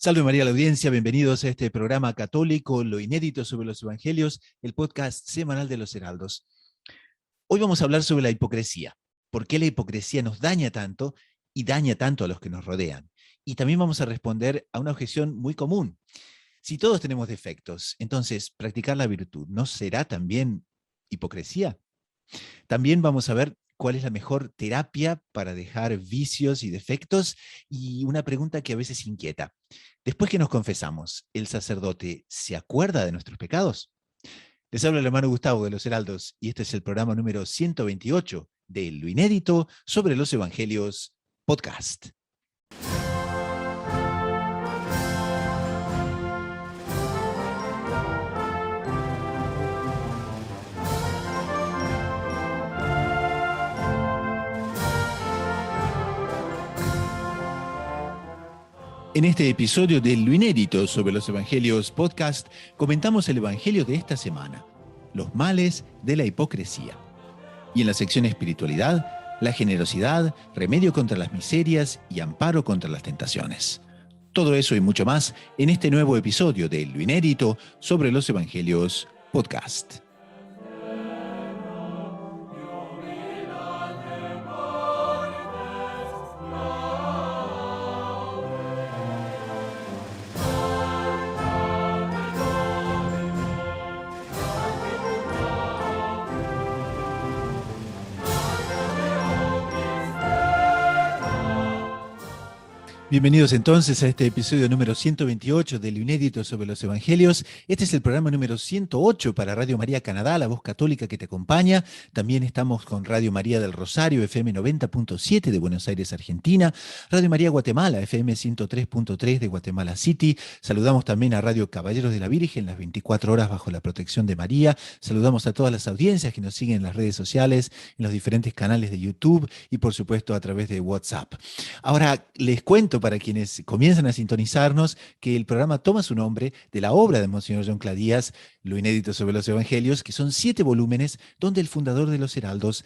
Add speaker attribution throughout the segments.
Speaker 1: Salve María a la audiencia, bienvenidos a este programa católico, lo inédito sobre los evangelios, el podcast semanal de los Heraldos. Hoy vamos a hablar sobre la hipocresía, por qué la hipocresía nos daña tanto y daña tanto a los que nos rodean. Y también vamos a responder a una objeción muy común. Si todos tenemos defectos, entonces practicar la virtud, ¿no será también hipocresía? También vamos a ver cuál es la mejor terapia para dejar vicios y defectos y una pregunta que a veces inquieta. Después que nos confesamos, ¿el sacerdote se acuerda de nuestros pecados? Les habla el hermano Gustavo de los Heraldos y este es el programa número 128 de Lo Inédito sobre los Evangelios Podcast. En este episodio de Lo Inédito sobre los Evangelios Podcast, comentamos el Evangelio de esta semana, los males de la hipocresía. Y en la sección Espiritualidad, la generosidad, remedio contra las miserias y amparo contra las tentaciones. Todo eso y mucho más en este nuevo episodio de Lo Inédito sobre los Evangelios Podcast. Bienvenidos entonces a este episodio número 128 de Lo Inédito sobre los Evangelios. Este es el programa número 108 para Radio María Canadá, la voz católica que te acompaña. También estamos con Radio María del Rosario, FM 90.7 de Buenos Aires, Argentina. Radio María Guatemala, FM 103.3 de Guatemala City. Saludamos también a Radio Caballeros de la Virgen, las 24 horas bajo la protección de María. Saludamos a todas las audiencias que nos siguen en las redes sociales, en los diferentes canales de YouTube y por supuesto a través de WhatsApp. Ahora les cuento para quienes comienzan a sintonizarnos que el programa toma su nombre de la obra de Monseñor John Cladías, Lo Inédito sobre los Evangelios, que son 7 volúmenes donde el fundador de los Heraldos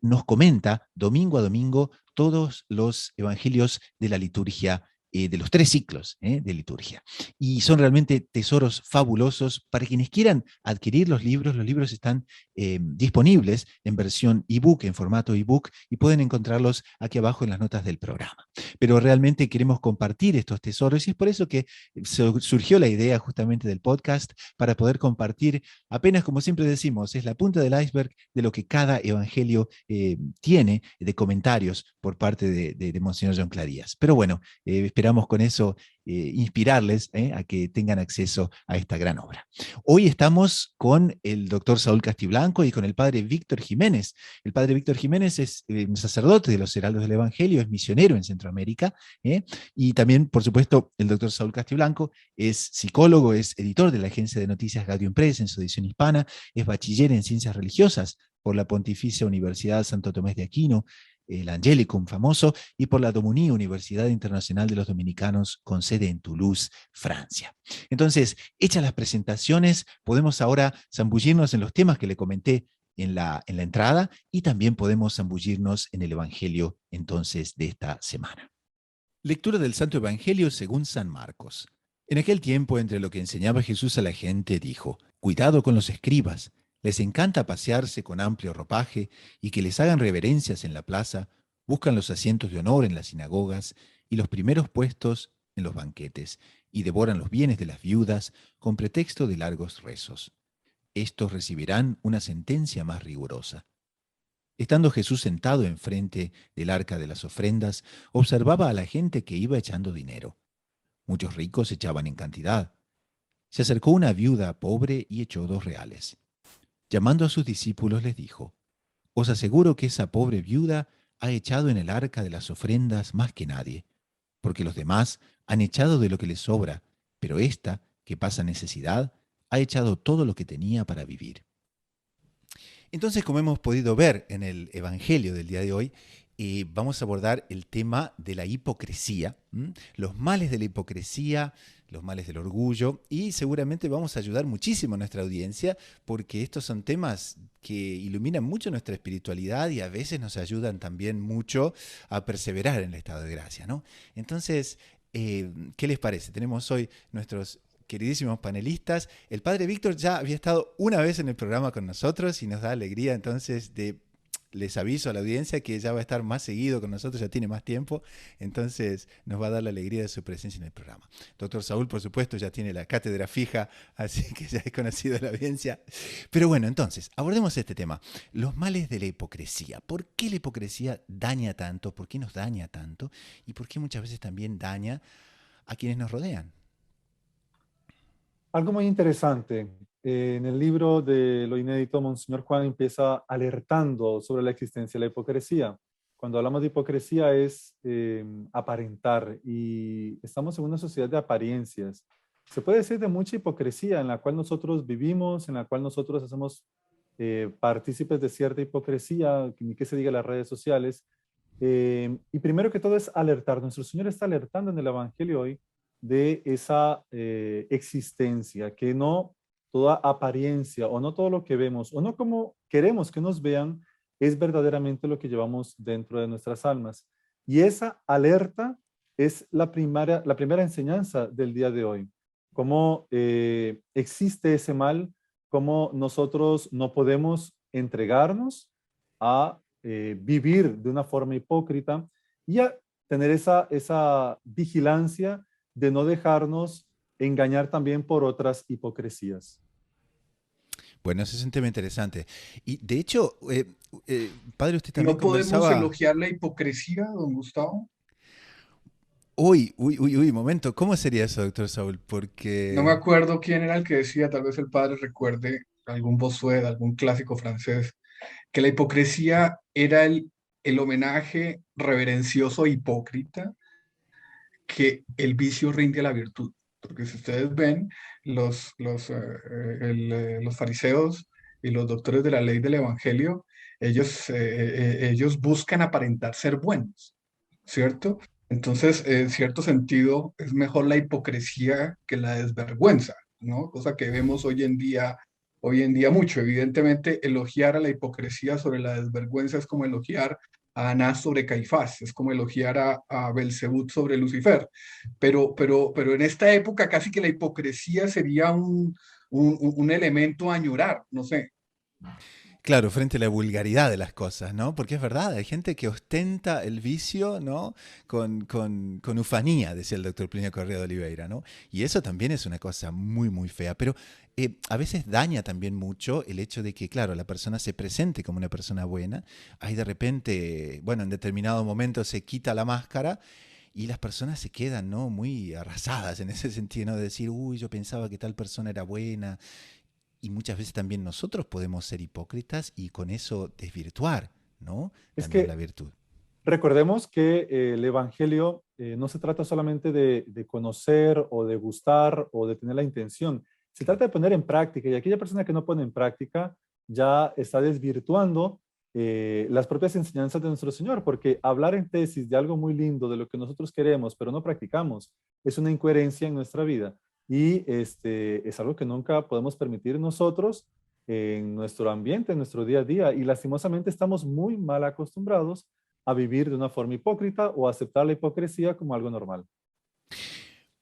Speaker 1: nos comenta domingo a domingo todos los evangelios de la liturgia, de los 3 ciclos de liturgia. Y son realmente tesoros fabulosos para quienes quieran adquirir los libros están disponibles en versión ebook, en formato ebook, y pueden encontrarlos aquí abajo en las notas del programa. Pero realmente queremos compartir estos tesoros y es por eso que surgió la idea justamente del podcast para poder compartir, apenas como siempre decimos, es la punta del iceberg de lo que cada evangelio tiene de comentarios por parte de Monseñor John Cladías. Pero bueno, esperamos con eso inspirarles a que tengan acceso a esta gran obra. Hoy estamos con el doctor Saúl Castiblanco y con el padre Víctor Jiménez. El padre Víctor Jiménez es un sacerdote de los Heraldos del Evangelio, es misionero en Centroamérica, y también, por supuesto, el doctor Saúl Castiblanco es psicólogo, es editor de la agencia de noticias Gaudium Press en su edición hispana, es bachiller en ciencias religiosas por la Pontificia Universidad Santo Tomás de Aquino, el Angelicum famoso, y por la Domuní, Universidad Internacional de los Dominicanos, con sede en Toulouse, Francia. Entonces, hechas las presentaciones, podemos ahora zambullirnos en los temas que le comenté en la entrada y también podemos zambullirnos en el Evangelio entonces de esta semana. Lectura del Santo Evangelio según San Marcos. En aquel tiempo, entre lo que enseñaba Jesús a la gente, dijo: cuidado con los escribas. Les encanta pasearse con amplio ropaje y que les hagan reverencias en la plaza, buscan los asientos de honor en las sinagogas y los primeros puestos en los banquetes, y devoran los bienes de las viudas con pretexto de largos rezos. Estos recibirán una sentencia más rigurosa. Estando Jesús sentado enfrente del arca de las ofrendas, observaba a la gente que iba echando dinero. Muchos ricos echaban en cantidad. Se acercó una viuda pobre y echó 2 reales. Llamando a sus discípulos les dijo: os aseguro que esa pobre viuda ha echado en el arca de las ofrendas más que nadie, porque los demás han echado de lo que les sobra, pero ésta, que pasa necesidad, ha echado todo lo que tenía para vivir. Entonces, como hemos podido ver en el Evangelio del día de hoy, vamos a abordar el tema de la hipocresía, los males de la hipocresía, los males del orgullo, y seguramente vamos a ayudar muchísimo a nuestra audiencia porque estos son temas que iluminan mucho nuestra espiritualidad y a veces nos ayudan también mucho a perseverar en el estado de gracia, ¿no? Entonces, ¿Qué les parece? Tenemos hoy nuestros queridísimos panelistas. El padre Víctor ya había estado una vez en el programa con nosotros y nos da alegría entonces de... Les aviso a la audiencia que ya va a estar más seguido con nosotros, ya tiene más tiempo, entonces nos va a dar la alegría de su presencia en el programa. Doctor Saúl, por supuesto, ya tiene la cátedra fija, así que ya es conocido de la audiencia. Pero bueno, entonces, abordemos este tema. Los males de la hipocresía. ¿Por qué la hipocresía daña tanto? ¿Por qué nos daña tanto? ¿Y por qué muchas veces también daña a quienes nos rodean?
Speaker 2: Algo muy interesante. En el libro de Lo Inédito, Monseñor Juan empieza alertando sobre la existencia de la hipocresía. Cuando hablamos de hipocresía es aparentar y estamos en una sociedad de apariencias. Se puede decir de mucha hipocresía en la cual nosotros vivimos, en la cual nosotros hacemos partícipes de cierta hipocresía, ni que se diga las redes sociales. Y primero que todo es alertar. Nuestro Señor está alertando en el Evangelio hoy de esa existencia, que no toda apariencia o no todo lo que vemos o no como queremos que nos vean es verdaderamente lo que llevamos dentro de nuestras almas. Y esa alerta es la primera enseñanza del día de hoy. Cómo existe ese mal, cómo nosotros no podemos entregarnos a vivir de una forma hipócrita y a tener esa vigilancia de no dejarnos engañar también por otras hipocresías.
Speaker 1: Bueno, ese es un tema interesante. Y de hecho, padre, usted también
Speaker 3: No podemos
Speaker 1: conversaba...
Speaker 3: elogiar la hipocresía, don Gustavo.
Speaker 1: Uy, momento, ¿cómo sería eso, doctor Saúl?
Speaker 3: No me
Speaker 1: Porque...
Speaker 3: acuerdo quién era el que decía, tal vez el padre recuerde algún Bossuet, algún clásico francés, que la hipocresía era el homenaje reverencioso e hipócrita que el vicio rinde a la virtud. Porque si ustedes ven, los fariseos y los doctores de la ley del Evangelio, ellos buscan aparentar ser buenos, ¿cierto? Entonces, en cierto sentido, es mejor la hipocresía que la desvergüenza, ¿no? Cosa que vemos hoy en día mucho. Evidentemente, elogiar a la hipocresía sobre la desvergüenza es como elogiar a Anás sobre Caifás, es como elogiar a Belcebú sobre Lucifer. Pero en esta época casi que la hipocresía sería un elemento a añorar, no sé.
Speaker 1: Claro, frente a la vulgaridad de las cosas, ¿no? Porque es verdad, hay gente que ostenta el vicio, ¿no? Con ufanía, decía el doctor Plinio Correa de Oliveira, ¿no? Y eso también es una cosa muy, muy fea. Pero a veces daña también mucho el hecho de que, claro, la persona se presente como una persona buena. Ahí de repente, bueno, en determinado momento se quita la máscara y las personas se quedan, ¿no? Muy arrasadas en ese sentido, ¿no? De decir, uy, yo pensaba que tal persona era buena. Y muchas veces también nosotros podemos ser hipócritas y con eso desvirtuar, ¿no?
Speaker 2: Es
Speaker 1: También la
Speaker 2: que
Speaker 1: virtud.
Speaker 2: recordemos que el Evangelio no se trata solamente de conocer o de gustar o de tener la intención, se
Speaker 1: Claro.
Speaker 2: trata de poner en práctica y aquella persona que no pone en práctica ya está desvirtuando las propias enseñanzas de nuestro Señor, porque hablar en tesis de algo muy lindo, de lo que nosotros queremos, pero no practicamos, es una incoherencia en nuestra vida y es algo que nunca podemos permitir nosotros en nuestro ambiente, en nuestro día a día y lastimosamente estamos muy mal acostumbrados a vivir de una forma hipócrita o a aceptar la hipocresía como algo normal.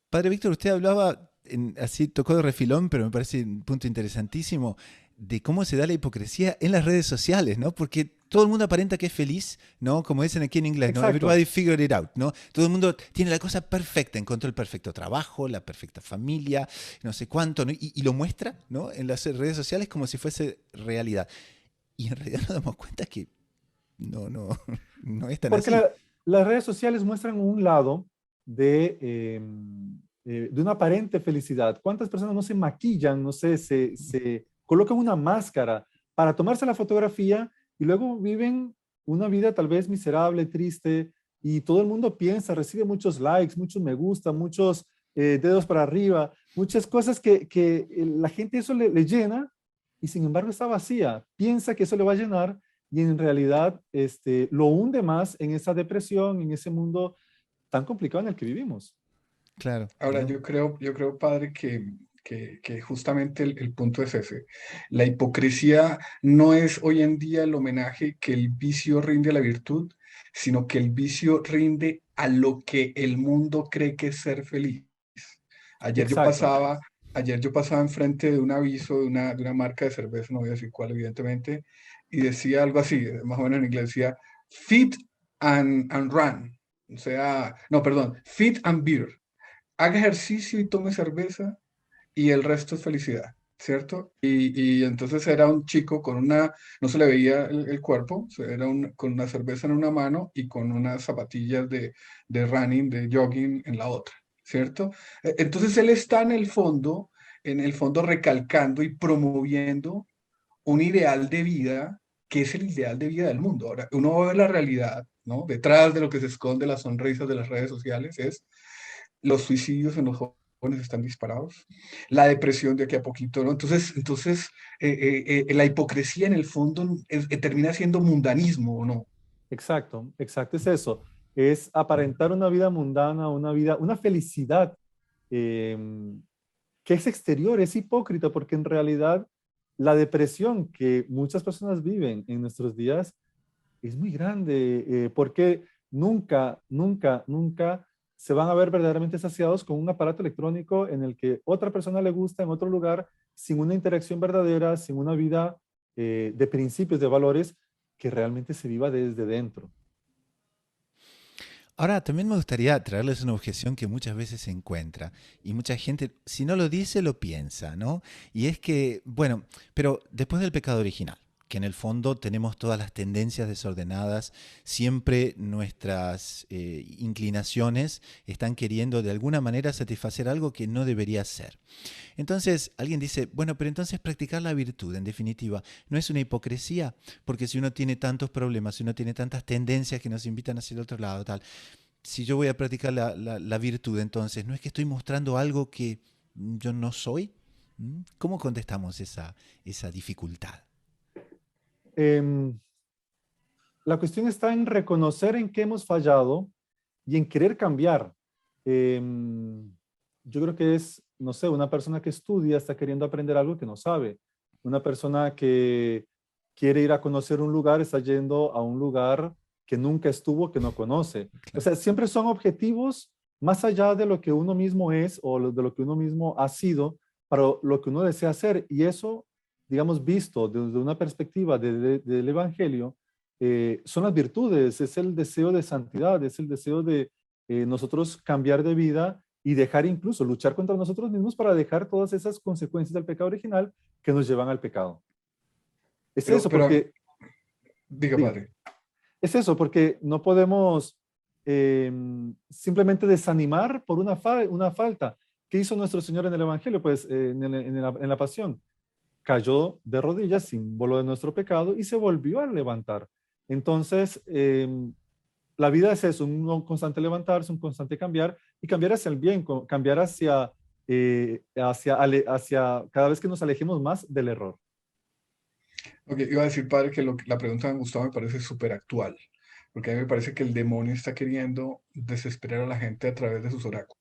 Speaker 1: Padre Víctor, usted hablaba, así tocó de refilón, pero me parece un punto interesantísimo, de cómo se da la hipocresía en las redes sociales, ¿no? Porque todo el mundo aparenta que es feliz, ¿no? Como dicen aquí en inglés, ¿no?
Speaker 2: Exacto.
Speaker 1: Everybody figured it out, ¿no? Todo el mundo tiene la cosa perfecta, encontró el perfecto trabajo, la perfecta familia, no sé cuánto, ¿no? Y lo muestra, ¿no? En las redes sociales como si fuese realidad. Y en realidad nos damos cuenta que no, no es tan
Speaker 2: Porque
Speaker 1: así.
Speaker 2: las redes sociales muestran un lado de una aparente felicidad. ¿Cuántas personas no se maquillan, no sé, se colocan una máscara para tomarse la fotografía y luego viven una vida tal vez miserable, triste, y todo el mundo piensa, recibe muchos likes, muchos me gusta, muchos dedos para arriba, muchas cosas que la gente eso le llena y sin embargo está vacía. Piensa que eso le va a llenar y en realidad lo hunde más en esa depresión, en ese mundo tan complicado en el que vivimos.
Speaker 1: Claro,
Speaker 3: Ahora,
Speaker 1: ¿no?
Speaker 3: yo creo, padre, que justamente el punto es ese. La hipocresía no es hoy en día el homenaje que el vicio rinde a la virtud, sino que el vicio rinde a lo que el mundo cree que es ser feliz. Ayer yo
Speaker 2: Exacto,
Speaker 3: pasaba, ayer yo pasaba enfrente de un aviso de una marca de cerveza, no voy a decir cuál, evidentemente, y decía algo así, más o menos en inglés, decía Fit and Run. O sea, no, perdón, Fit and Beer. Haga ejercicio y tome cerveza y el resto es felicidad, ¿cierto? Y entonces era un chico con una, no se le veía el cuerpo, o sea, era con una cerveza en una mano y con unas zapatillas de running, de jogging en la otra, ¿cierto? Entonces él está en el fondo recalcando y promoviendo un ideal de vida que es el ideal de vida del mundo. Ahora, uno va a ver la realidad, ¿no? Detrás de lo que se esconde las sonrisas de las redes sociales es los suicidios en los jóvenes están disparados, la depresión de aquí a poquito, ¿no? La hipocresía en el fondo termina siendo mundanismo, ¿o no?
Speaker 2: exacto, exacto, es eso. Es aparentar una vida mundana, una vida, una felicidad eh, que es exterior, es hipócrita, porque en realidad la depresión que muchas personas viven en nuestros días es muy grande, porque nunca se van a ver verdaderamente saciados con un aparato electrónico en el que otra persona le gusta en otro lugar, sin una interacción verdadera, sin una vida de principios, de valores que realmente se viva desde dentro.
Speaker 1: Ahora, también me gustaría traerles una objeción que muchas veces se encuentra y mucha gente, si no lo dice, lo piensa, ¿no? Y es que, bueno, pero después del pecado original, que en el fondo tenemos todas las tendencias desordenadas, siempre nuestras inclinaciones están queriendo de alguna manera satisfacer algo que no debería ser. Entonces, alguien dice, bueno, pero entonces practicar la virtud, en definitiva, no es una hipocresía, porque si uno tiene tantos problemas, si uno tiene tantas tendencias que nos invitan hacia el otro lado, tal, si yo voy a practicar la virtud, entonces, ¿no es que estoy mostrando algo que yo no soy? ¿Mm? ¿Cómo contestamos esa dificultad?
Speaker 2: Em, la cuestión está en reconocer en qué hemos fallado y en querer cambiar. Em, yo creo que es, no sé, una persona que estudia está queriendo aprender algo que no sabe. Una persona que quiere ir a conocer un lugar está yendo a un lugar que nunca estuvo, que no conoce. O
Speaker 1: Claro.
Speaker 2: sea, siempre son objetivos más allá de lo que uno mismo es o de lo que uno mismo ha sido para lo que uno desea hacer. Y eso, digamos, visto desde una perspectiva del Evangelio, son las virtudes, es el deseo de santidad, es el deseo de nosotros cambiar de vida y dejar incluso luchar contra nosotros mismos para dejar todas esas consecuencias del pecado original que nos llevan al pecado. Es eso,
Speaker 3: Pero,
Speaker 2: porque,
Speaker 3: diga,
Speaker 2: diga,
Speaker 3: padre.
Speaker 2: es eso, porque no podemos eh, simplemente desanimar por una falta. ¿Qué hizo nuestro Señor en el Evangelio? Pues en la pasión cayó de rodillas, símbolo de nuestro pecado, y se volvió a levantar. Entonces, la vida es eso, un constante levantarse, un constante cambiar, y cambiar hacia el bien, cambiar hacia cada vez que nos alejemos más del error.
Speaker 3: Ok, iba a decir, padre, que la pregunta de Gustavo me parece súper actual, porque a mí me parece que el demonio está queriendo desesperar a la gente a través de sus oráculos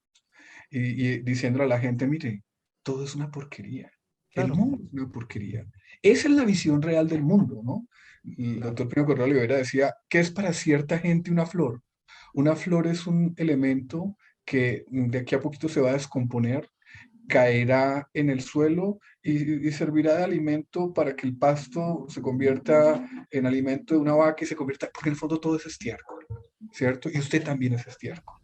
Speaker 3: y diciéndole a la gente, mire, todo es una porquería. El
Speaker 2: Claro,
Speaker 3: mundo es una porquería. Esa es la visión real del mundo, ¿no? El
Speaker 2: claro.
Speaker 3: doctor Pino Correa Rivera decía, ¿qué es para cierta gente una flor? Una flor es un elemento que de aquí a poquito se va a descomponer, caerá en el suelo y servirá de alimento para que el pasto se convierta en alimento de una vaca y se convierta, porque en el fondo todo es estiércol, ¿cierto? Y usted también es estiércol.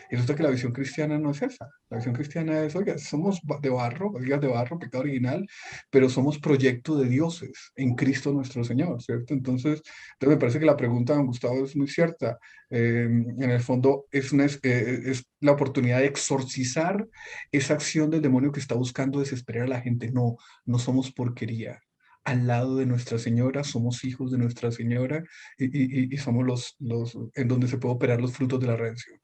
Speaker 3: Y resulta que la visión cristiana no es esa. La visión cristiana es, oiga, somos de barro, vigas de barro, pecado original, pero somos proyecto de dioses en Cristo nuestro Señor, ¿cierto? Entonces me parece que la pregunta de don Gustavo es muy cierta. En el fondo es la oportunidad de exorcizar esa acción del demonio que está buscando desesperar a la gente. No, no somos porquería. Al lado de Nuestra Señora, somos hijos de Nuestra Señora y somos los en donde se puede operar los frutos de la redención.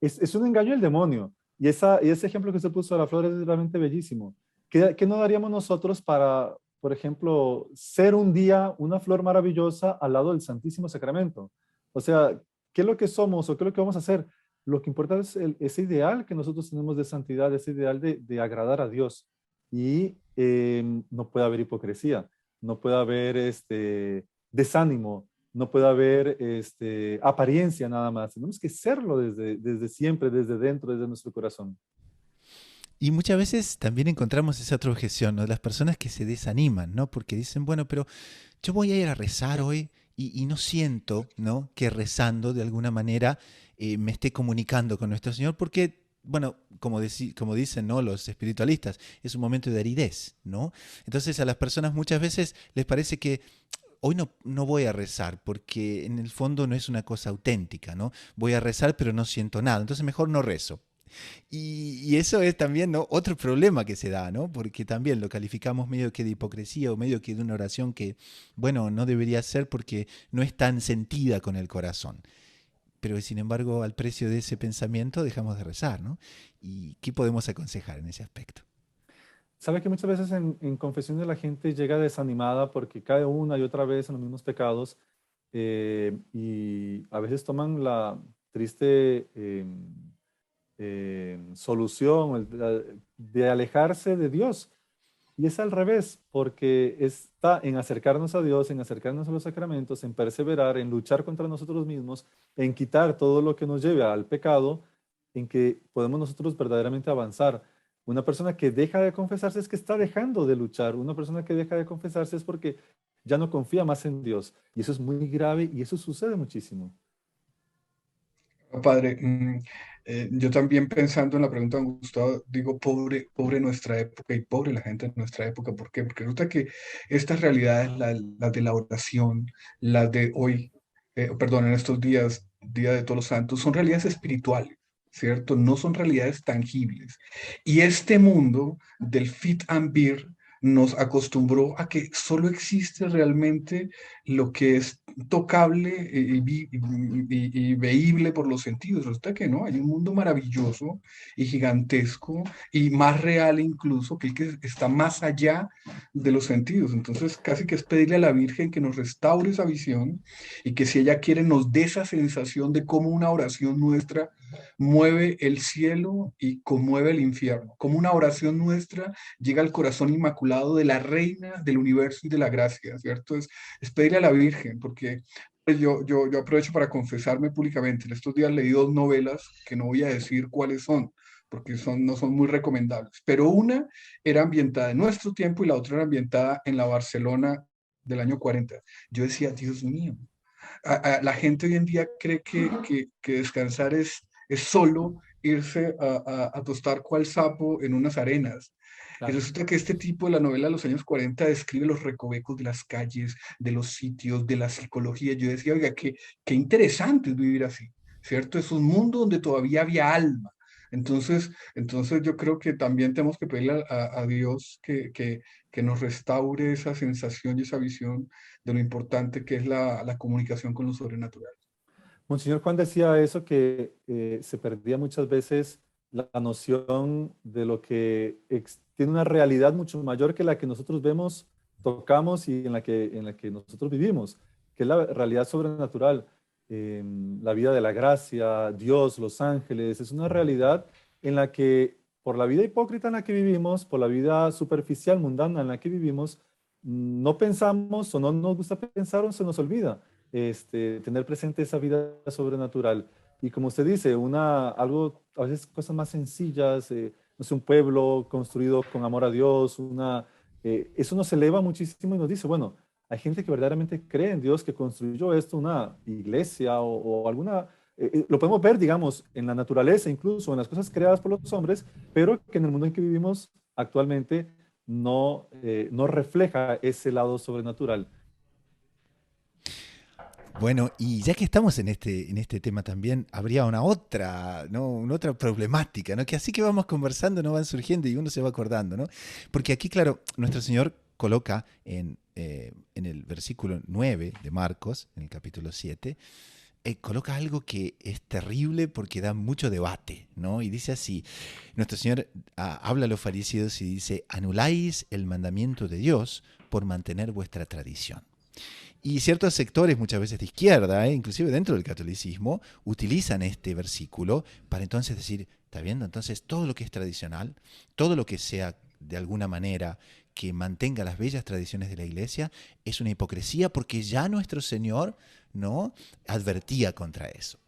Speaker 2: Es un engaño del demonio. Y ese ejemplo que se puso de la flor es realmente bellísimo. ¿Qué no daríamos nosotros para, por ejemplo, ser un día una flor maravillosa al lado del Santísimo Sacramento? O sea, ¿qué es lo que somos o qué es lo que vamos a hacer? Lo que importa es ese ideal que nosotros tenemos de santidad, ese ideal de agradar a Dios. Y no puede haber hipocresía, no puede haber desánimo, no puede haber apariencia nada más. Tenemos que serlo desde siempre, desde dentro, desde nuestro corazón.
Speaker 1: Y muchas veces también encontramos esa otra objeción, ¿no? De las personas que se desaniman, ¿no? Porque dicen, bueno, pero yo voy a ir a rezar hoy y no siento, ¿no? Que rezando de alguna manera me esté comunicando con nuestro Señor porque, bueno, como dicen, ¿no? Los espiritualistas, es un momento de aridez, ¿no? Entonces a las personas muchas veces les parece que hoy no voy a rezar porque en el fondo no es una cosa auténtica, ¿no? Voy a rezar pero no siento nada, entonces mejor no rezo. Y eso es también, ¿no? Otro problema que se da, ¿no? Porque también lo calificamos medio que de hipocresía o medio que de una oración que, bueno, no debería ser porque no es tan sentida con el corazón. Pero sin embargo, al precio de ese pensamiento dejamos de rezar, ¿no? ¿Y qué podemos aconsejar en ese aspecto?
Speaker 2: Sabe que muchas veces en confesiones la gente llega desanimada porque cae una y otra vez en los mismos pecados, y a veces toman la triste solución de alejarse de Dios. Y es al revés, porque está en acercarnos a Dios, en acercarnos a los sacramentos, en perseverar, en luchar contra nosotros mismos, en quitar todo lo que nos lleve al pecado, en que podemos nosotros verdaderamente avanzar. Una persona que deja de confesarse es que está dejando de luchar. Una persona que deja de confesarse es porque ya no confía más en Dios. Y eso es muy grave y eso sucede muchísimo.
Speaker 3: Padre, yo también pensando en la pregunta de Gustavo, digo, pobre, pobre nuestra época y pobre la gente de nuestra época. ¿Por qué? Porque resulta que estas realidades, las de la oración, las de hoy, perdón, en estos días, Día de Todos los Santos, son realidades espirituales, ¿cierto? No son realidades tangibles. Y este mundo del fit and beer nos acostumbró a que solo existe realmente lo que es tocable y veíble por los sentidos. Resulta que no, hay un mundo maravilloso y gigantesco y más real incluso que el que está más allá de los sentidos. Entonces, casi que es pedirle a la Virgen que nos restaure esa visión y que si ella quiere nos dé esa sensación de cómo una oración nuestra mueve el cielo y conmueve el infierno, como una oración nuestra llega al corazón inmaculado de la reina del universo y de la gracia, ¿cierto? Es pedirle a la Virgen, porque pues, yo aprovecho para confesarme públicamente. En estos días leí dos novelas que no voy a decir cuáles son, porque no son muy recomendables, pero una era ambientada en nuestro tiempo y la otra era ambientada en la Barcelona del año 40. Yo decía, Dios mío, la gente hoy en día cree que descansar es solo irse a tostar cual sapo en unas arenas. Y
Speaker 2: Claro.
Speaker 3: resulta que este tipo de la novela de los años 40 describe los recovecos de las calles, de los sitios, de la psicología. Yo decía, oiga, qué interesante es vivir así, ¿cierto? Es un mundo donde todavía había alma. Entonces yo creo que también tenemos que pedirle a Dios que nos restaure esa sensación y esa visión de lo importante que es la comunicación con lo sobrenatural.
Speaker 2: Monseñor Juan decía eso, que se perdía muchas veces la noción de lo que tiene una realidad mucho mayor que la que nosotros vemos, tocamos y en la que nosotros vivimos, que es la realidad sobrenatural. La vida de la gracia, Dios, los ángeles, es una realidad en la que por la vida hipócrita en la que vivimos, por la vida superficial, mundana en la que vivimos, no pensamos o no nos gusta pensar o se nos olvida tener presente esa vida sobrenatural. Y como usted dice, algo, a veces cosas más sencillas, no sé, un pueblo construido con amor a Dios, eso nos eleva muchísimo y nos dice, bueno, hay gente que verdaderamente cree en Dios, que construyó esto, una iglesia o alguna, lo podemos ver, digamos, en la naturaleza, incluso en las cosas creadas por los hombres, pero que en el mundo en que vivimos actualmente no refleja ese lado sobrenatural.
Speaker 1: Bueno, y ya que estamos en este tema también, habría una otra, ¿no? Una otra problemática, ¿no? Que así que vamos conversando, no van surgiendo y uno se va acordando, ¿no? Porque aquí, claro, nuestro Señor coloca en el versículo 9 de Marcos, en el capítulo 7, coloca algo que es terrible porque da mucho debate, ¿no? Y dice así, nuestro Señor habla a los fariseos y dice, anuláis el mandamiento de Dios por mantener vuestra tradición. Y ciertos sectores, muchas veces de izquierda, inclusive dentro del catolicismo, utilizan este versículo para entonces decir, ¿está viendo? Entonces todo lo que es tradicional, todo lo que sea de alguna manera que mantenga las bellas tradiciones de la iglesia, es una hipocresía porque ya nuestro Señor ¿no?, advertía contra eso.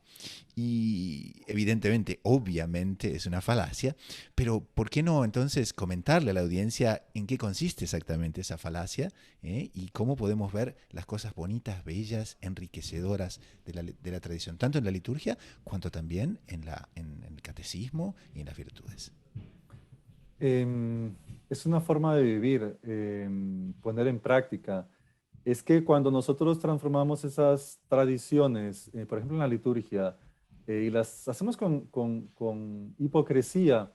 Speaker 1: Y evidentemente, obviamente, es una falacia, pero ¿por qué no entonces comentarle a la audiencia en qué consiste exactamente esa falacia, y cómo podemos ver las cosas bonitas, bellas, enriquecedoras de la tradición, tanto en la liturgia cuanto también en el catecismo y en las virtudes?
Speaker 2: Es una forma de vivir, poner en práctica. Es que cuando nosotros transformamos esas tradiciones, por ejemplo en la liturgia, y las hacemos con hipocresía,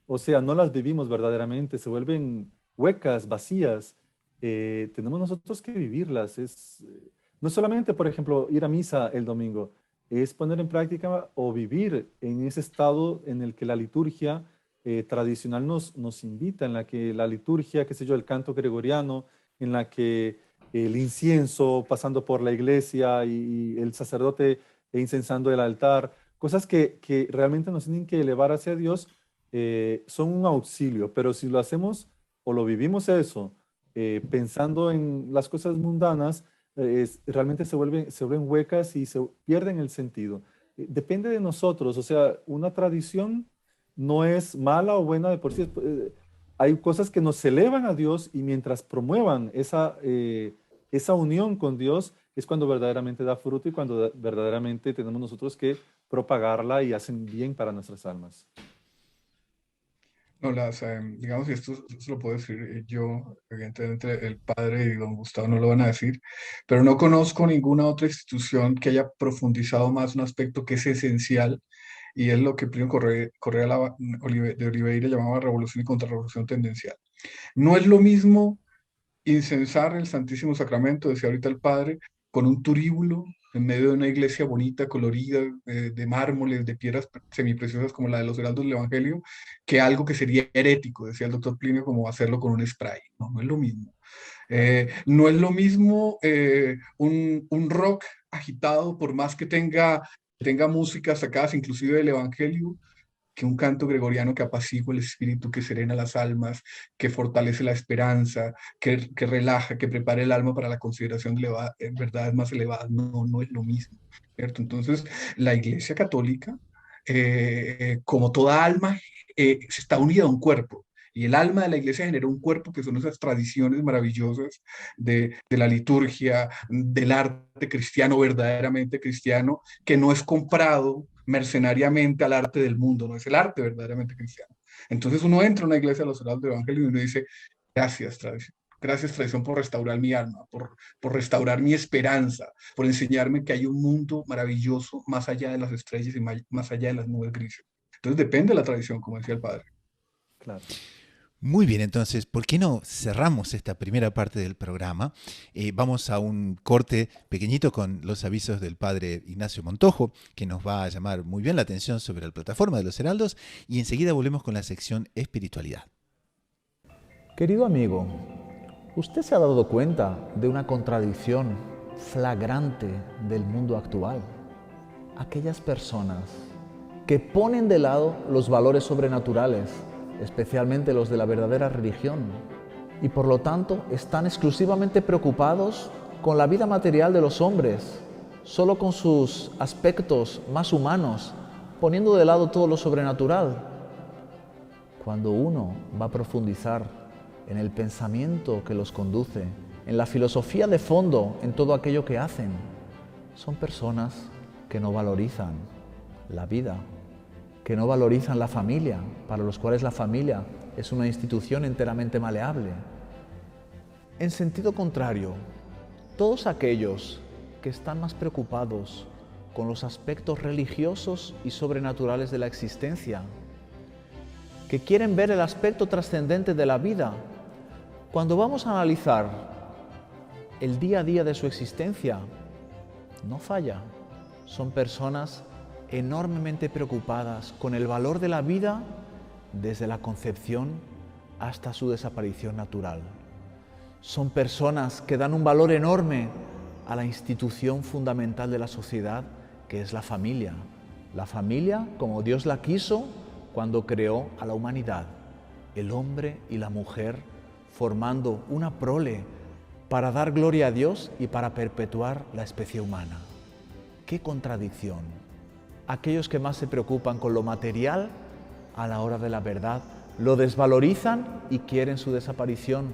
Speaker 2: o sea, no las vivimos verdaderamente, se vuelven huecas, vacías, tenemos nosotros que vivirlas. No solamente, por ejemplo, ir a misa el domingo, es poner en práctica o vivir en ese estado en el que la liturgia tradicional nos invita, en la que la liturgia, qué sé yo, el canto gregoriano, en la que el incienso pasando por la iglesia y el sacerdote incensando el altar, cosas que realmente nos tienen que elevar hacia Dios, son un auxilio, pero si lo hacemos o lo vivimos eso, pensando en las cosas mundanas, realmente se vuelven huecas y se pierden el sentido. Depende de nosotros, o sea, una tradición no es mala o buena de por sí. Hay cosas que nos elevan a Dios y mientras promuevan esa unión con Dios es cuando verdaderamente da fruto y cuando verdaderamente tenemos nosotros que propagarla y hacen bien para nuestras almas.
Speaker 3: No, digamos, y esto se lo puedo decir yo, evidentemente el padre y don Gustavo no lo van a decir, pero no conozco ninguna otra institución que haya profundizado más un aspecto que es esencial y es lo que Primo Correa de Oliveira llamaba revolución y contrarrevolución tendencial. No es lo mismo incensar el Santísimo Sacramento, decía ahorita el padre, con un turíbulo en medio de una iglesia bonita, colorida, de mármoles, de piedras semipreciosas como la de los heraldos del Evangelio, que algo que sería herético, decía el doctor Plinio, como hacerlo con un spray. No, no es lo mismo. No es lo mismo un rock agitado, por más que tenga músicas sacadas inclusive del Evangelio, que un canto gregoriano que apacigua el espíritu, que serena las almas, que fortalece la esperanza, que relaja, que prepara el alma para la consideración de verdades más elevadas. No, no es lo mismo, ¿cierto? Entonces, la Iglesia Católica, como toda alma, se está unida a un cuerpo. Y el alma de la iglesia generó un cuerpo que son esas tradiciones maravillosas de la liturgia, del arte cristiano, verdaderamente cristiano, que no es comprado mercenariamente al arte del mundo, no es el arte verdaderamente cristiano. Entonces uno entra a una iglesia de los heraldos del Evangelio y uno dice, gracias tradición, gracias tradición por restaurar mi alma, por restaurar mi esperanza, por enseñarme que hay un mundo maravilloso más allá de las estrellas y más allá de las nubes grises. Entonces depende de la tradición, como decía el padre.
Speaker 2: Claro.
Speaker 1: Muy bien, entonces, ¿por qué no cerramos esta primera parte del programa? Vamos a un corte pequeñito con los avisos del padre Ignacio Montojo, que nos va a llamar muy bien la atención sobre la plataforma de los Heraldos, y enseguida volvemos con la sección Espiritualidad.
Speaker 4: Querido amigo, ¿usted se ha dado cuenta de una contradicción flagrante del mundo actual? Aquellas personas que ponen de lado los valores sobrenaturales, especialmente los de la verdadera religión, y por lo tanto están exclusivamente preocupados con la vida material de los hombres, solo con sus aspectos más humanos, poniendo de lado todo lo sobrenatural. Cuando uno va a profundizar en el pensamiento que los conduce, en la filosofía de fondo, en todo aquello que hacen, son personas que no valorizan la vida, que no valorizan la familia, para los cuales la familia es una institución enteramente maleable. En sentido contrario, todos aquellos que están más preocupados con los aspectos religiosos y sobrenaturales de la existencia, que quieren ver el aspecto trascendente de la vida, cuando vamos a analizar el día a día de su existencia, no falla. Son personas enormemente preocupadas con el valor de la vida desde la concepción hasta su desaparición natural. Son personas que dan un valor enorme a la institución fundamental de la sociedad, que es la familia. La familia como Dios la quiso cuando creó a la humanidad, el hombre y la mujer formando una prole para dar gloria a Dios y para perpetuar la especie humana. ¡Qué contradicción! Aquellos que más se preocupan con lo material, a la hora de la verdad, lo desvalorizan y quieren su desaparición.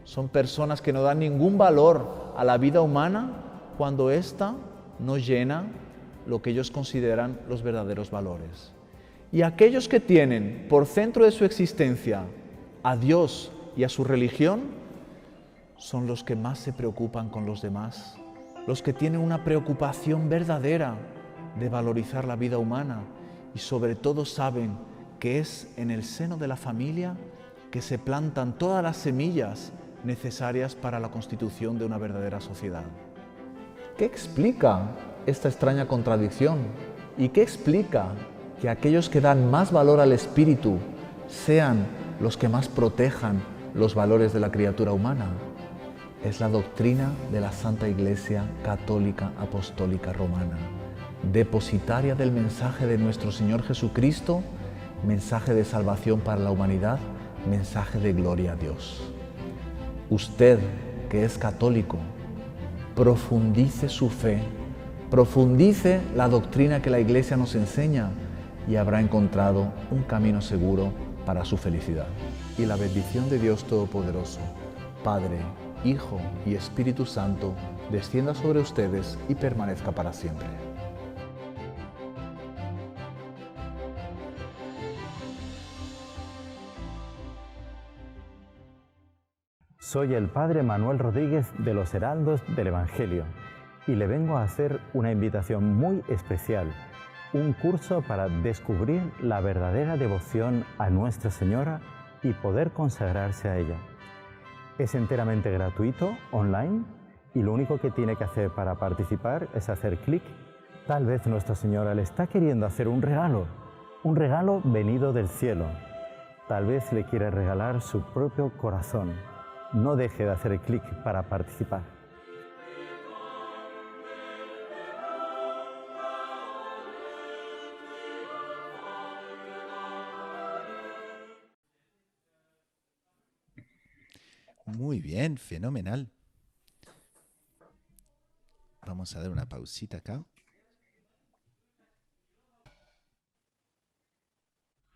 Speaker 4: Son personas que no dan ningún valor a la vida humana cuando ésta no llena lo que ellos consideran los verdaderos valores. Y aquellos que tienen por centro de su existencia a Dios y a su religión, son los que más se preocupan con los demás, los que tienen una preocupación verdadera de valorizar la vida humana y sobre todo saben que es en el seno de la familia que se plantan todas las semillas necesarias para la constitución de una verdadera sociedad. ¿Qué explica esta extraña contradicción? ¿Y qué explica que aquellos que dan más valor al espíritu sean los que más protejan los valores de la criatura humana? Es la doctrina de la Santa Iglesia Católica Apostólica Romana, depositaria del mensaje de nuestro Señor Jesucristo, mensaje de salvación para la humanidad, mensaje de gloria a Dios. Usted, que es católico, profundice su fe, profundice la doctrina que la Iglesia nos enseña y habrá encontrado un camino seguro para su felicidad. Y la bendición de Dios Todopoderoso, Padre, Hijo y Espíritu Santo, descienda sobre ustedes y permanezca para siempre.
Speaker 5: Soy el Padre Manuel Rodríguez de los Heraldos del Evangelio y le vengo a hacer una invitación muy especial, un curso para descubrir la verdadera devoción a Nuestra Señora y poder consagrarse a ella. Es enteramente gratuito, online, y lo único que tiene que hacer para participar es hacer clic. Tal vez Nuestra Señora le está queriendo hacer un regalo venido del cielo. Tal vez le quiere regalar su propio corazón. No deje de hacer clic para participar.
Speaker 1: Muy bien, fenomenal. Vamos a dar una pausita acá.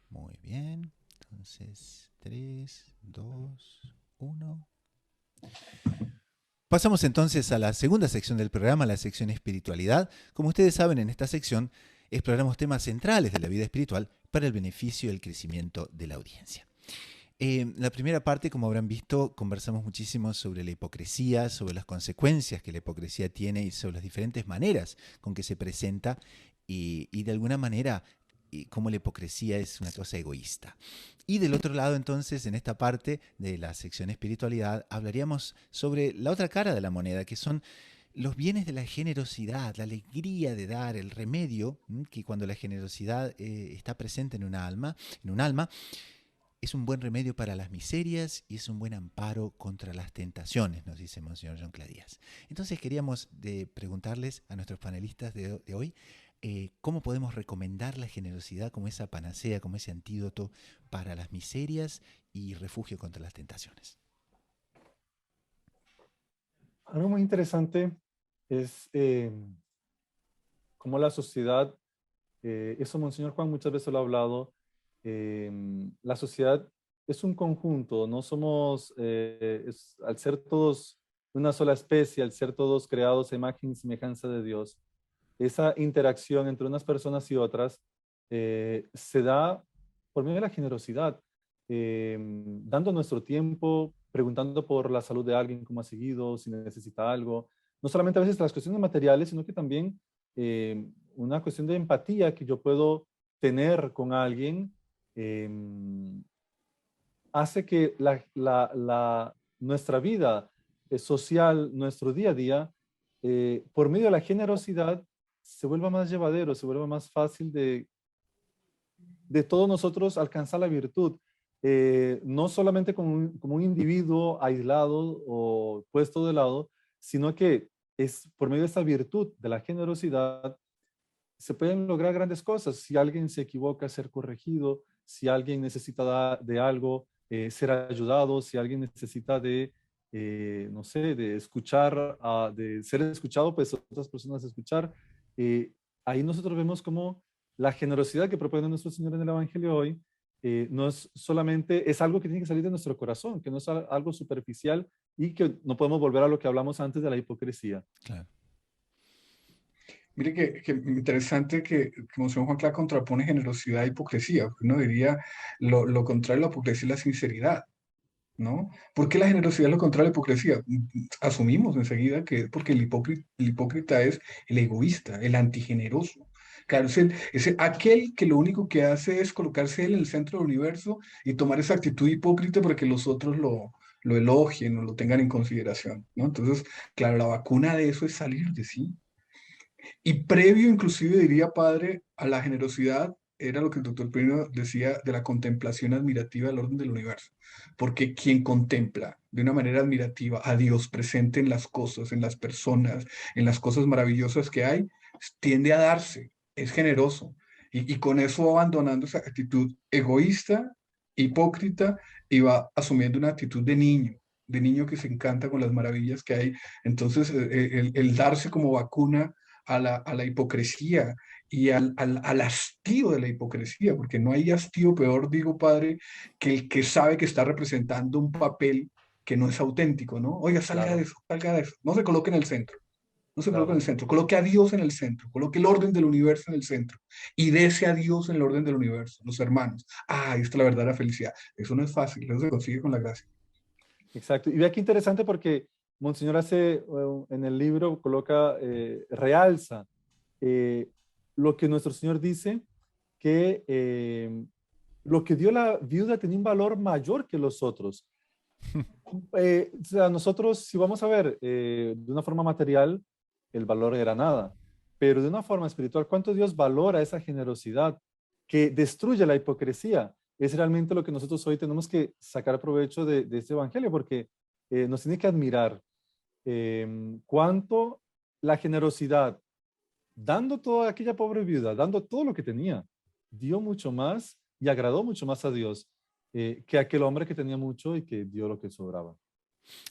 Speaker 1: Muy bien. Entonces, 3, 2, 1. Pasamos entonces a la segunda sección del programa, la sección espiritualidad. Como ustedes saben, en esta sección exploramos temas centrales de la vida espiritual para el beneficio y el crecimiento de la audiencia. La primera parte, como habrán visto, conversamos muchísimo sobre la hipocresía, sobre las consecuencias que la hipocresía tiene y sobre las diferentes maneras con que se presenta y de alguna manera cómo la hipocresía es una cosa egoísta. Y del otro lado, entonces, en esta parte de la sección espiritualidad, hablaríamos sobre la otra cara de la moneda, que son los bienes de la generosidad, la alegría de dar, el remedio, que cuando la generosidad está presente en un alma, es un buen remedio para las miserias y es un buen amparo contra las tentaciones, nos dice Monseñor John Cladías. Entonces queríamos preguntarles a nuestros panelistas de hoy cómo podemos recomendar la generosidad como esa panacea, como ese antídoto para las miserias y refugio contra las tentaciones.
Speaker 2: Algo muy interesante es cómo la sociedad, eso Monseñor Juan muchas veces lo ha hablado, la sociedad es un conjunto, no somos, al ser todos una sola especie, al ser todos creados a imagen y semejanza de Dios, esa interacción entre unas personas y otras se da por medio de la generosidad, dando nuestro tiempo, preguntando por la salud de alguien, cómo ha seguido, si necesita algo, no solamente a veces las cuestiones materiales, sino que también una cuestión de empatía que yo puedo tener con alguien, hace que nuestra vida social, nuestro día a día, por medio de la generosidad, se vuelva más llevadero, se vuelva más fácil de todos nosotros alcanzar la virtud. No solamente como un individuo aislado o puesto de lado, sino que es por medio de esa virtud de la generosidad se pueden lograr grandes cosas. Si alguien se equivoca, ser corregido. Si alguien necesita de algo, ser ayudado. Si alguien necesita de, no sé, de escuchar, de ser escuchado, pues otras personas escuchar. ahí nosotros vemos cómo la generosidad que propone nuestro Señor en el Evangelio hoy no es solamente, es algo que tiene que salir de nuestro corazón, que no es algo superficial y que no podemos volver a lo que hablamos antes de la hipocresía.
Speaker 1: Claro.
Speaker 3: Mire que interesante que Monseñor Juan Clara contrapone generosidad e hipocresía. Uno diría lo contrario a la hipocresía es la sinceridad, ¿no? ¿Por qué la generosidad es lo contrario a la hipocresía? Asumimos enseguida que es porque el hipócrita es el egoísta, el antigeneroso. Claro, es aquel que lo único que hace es colocarse él en el centro del universo y tomar esa actitud hipócrita para que los otros lo elogien o lo tengan en consideración, ¿no? Entonces, claro, la vacuna de eso es salir de sí. Y previo, inclusive, diría padre, a la generosidad, era lo que el doctor Pino decía de la contemplación admirativa del orden del universo. Porque quien contempla de una manera admirativa a Dios presente en las cosas, en las personas, en las cosas maravillosas que hay, tiende a darse, es generoso. Y con eso va abandonando esa actitud egoísta, hipócrita, y va asumiendo una actitud de niño que se encanta con las maravillas que hay. Entonces, el darse como vacuna a la hipocresía y al hastío de la hipocresía, porque no hay hastío peor, digo, padre, que el que sabe que está representando un papel que no es auténtico, ¿no? Oiga,
Speaker 2: Claro,
Speaker 3: salga de eso, no se coloque en el centro, no se coloque en
Speaker 2: claro.
Speaker 3: el centro, coloque a Dios en el centro, coloque el orden del universo en el centro y dese a Dios en el orden del universo, los hermanos. Ah, ahí está la verdadera felicidad. Eso no es fácil, eso se consigue con la gracia.
Speaker 2: Exacto. Y vea qué interesante porque Monseñor hace, en el libro, coloca, realza eh, lo que nuestro Señor dice, que lo que dio la viuda tenía un valor mayor que los otros. O sea, nosotros, si vamos a ver de una forma material, el valor era nada, pero de una forma espiritual, ¿cuánto Dios valora esa generosidad que destruye la hipocresía? Es realmente lo que nosotros hoy tenemos que sacar provecho de este evangelio, porque nos tiene que admirar cuánto la generosidad, dando toda aquella pobre viuda, dando todo lo que tenía, dio mucho más y agradó mucho más a Dios que aquel hombre que tenía mucho y que dio lo que sobraba.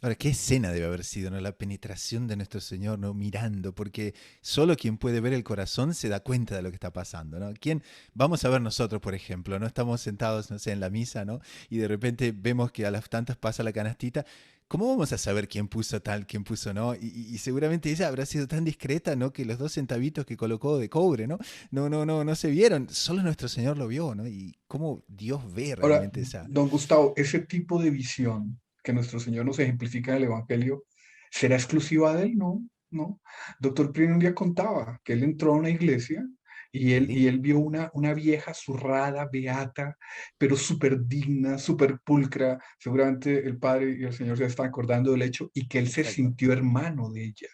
Speaker 1: Ahora, qué escena debe haber sido, ¿no? La penetración de nuestro Señor, ¿no? Mirando, porque solo quien puede ver el corazón se da cuenta de lo que está pasando, ¿no? ¿Quién? Vamos a ver nosotros, por ejemplo, ¿no? Estamos sentados, no sé, en la misa, ¿no? Y de repente vemos que a las tantas pasa la canastita. ¿Cómo vamos a saber quién puso tal, quién puso no? Y seguramente ella habrá sido tan discreta, ¿no? Que los 2 centavitos que colocó de cobre, ¿no? No se vieron. Solo nuestro Señor lo vio, ¿no? Y cómo Dios ve
Speaker 3: Ahora,
Speaker 1: realmente esa.
Speaker 3: don Gustavo, ese tipo de visión que nuestro Señor nos ejemplifica en el Evangelio, ¿será exclusiva de él? No, no. Doctor Prino un día contaba que él entró a una iglesia y
Speaker 1: Sí,
Speaker 3: él vio una vieja zurrada, beata, pero súper digna, súper pulcra. Seguramente el Padre y el Señor se están acordando del hecho y que él se
Speaker 2: Exacto.
Speaker 3: sintió hermano de ella,